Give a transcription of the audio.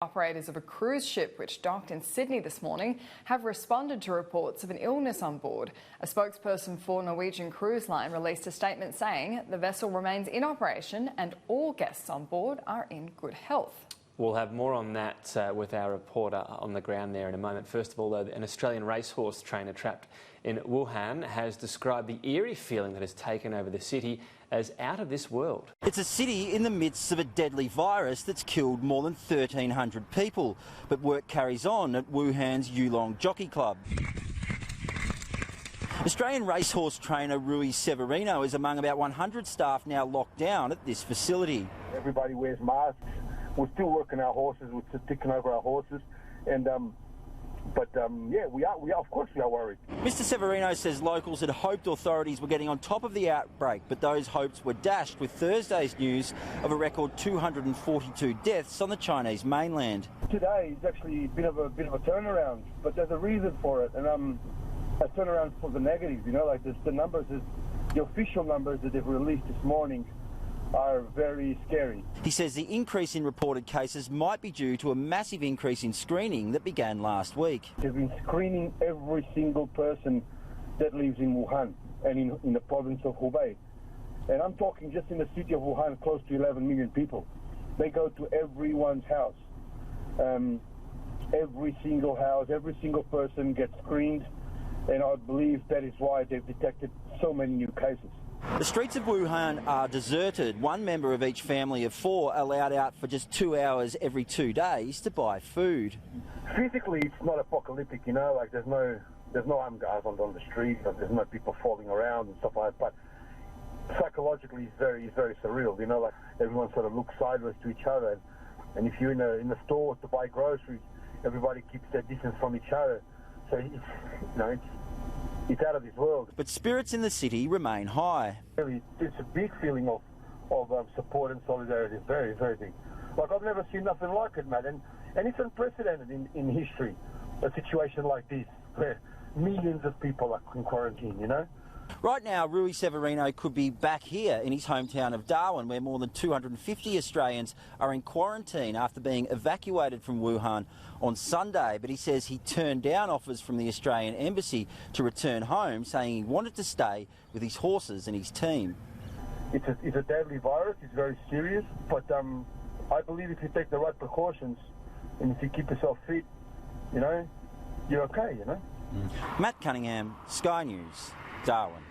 Operators of a cruise ship which docked in Sydney this morning have responded to reports of an illness on board. A spokesperson for Norwegian Cruise Line released a statement saying the vessel remains in operation and all guests on board are in good health. We'll have more on that with our reporter on the ground there in a moment. First of all, though, an Australian racehorse trainer trapped in Wuhan has described the eerie feeling that has taken over the city as out of this world. It's a city in the midst of a deadly virus that's killed more than 1,300 people, but work carries on at Wuhan's Yulong Jockey Club. Australian racehorse trainer Rui Severino is among about 100 staff now locked down at this facility. Everybody wears masks. We're still working our horses. We're still ticking over our horses, and yeah, we are. Of course, we are worried. Mr. Severino says locals had hoped authorities were getting on top of the outbreak, but those hopes were dashed with Thursday's news of a record 242 deaths on the Chinese mainland. Today is actually a bit of a turnaround, but there's a reason for it, and a turnaround for the negative. You know, like the numbers, the official numbers that they've released this morning are very scary. He says the increase in reported cases might be due to a massive increase in screening that began last week. They've been screening every single person that lives in Wuhan and in the province of Hubei. And I'm talking just in the city of Wuhan, close to 11 million people. They go to everyone's house. Every single house, every single person gets screened, and I believe that is why they've detected so many new cases. The streets of Wuhan are deserted. One member of each family of four allowed out for just 2 hours every 2 days to buy food. Physically, it's not apocalyptic, you know, like there's no armed guards on the street, there's no people falling around and stuff like that, but psychologically it's very surreal, you know, like everyone sort of looks sideways to each other, and if you're in the store to buy groceries, everybody keeps their distance from each other, so it's out of this world. But spirits in the city remain high. Really, it's a big feeling of support and solidarity. It's very, very big. Like, I've never seen nothing like it, man. And it's unprecedented in history, a situation like this, where millions of people are in quarantine, you know? Right now, Rui Severino could be back here in his hometown of Darwin, where more than 250 Australians are in quarantine after being evacuated from Wuhan on Sunday. But he says he turned down offers from the Australian Embassy to return home, saying he wanted to stay with his horses and his team. It's a deadly virus. It's very serious. But I believe if you take the right precautions and if you keep yourself fit, you know, you're okay, you know. Matt Cunningham, Sky News, Darwin.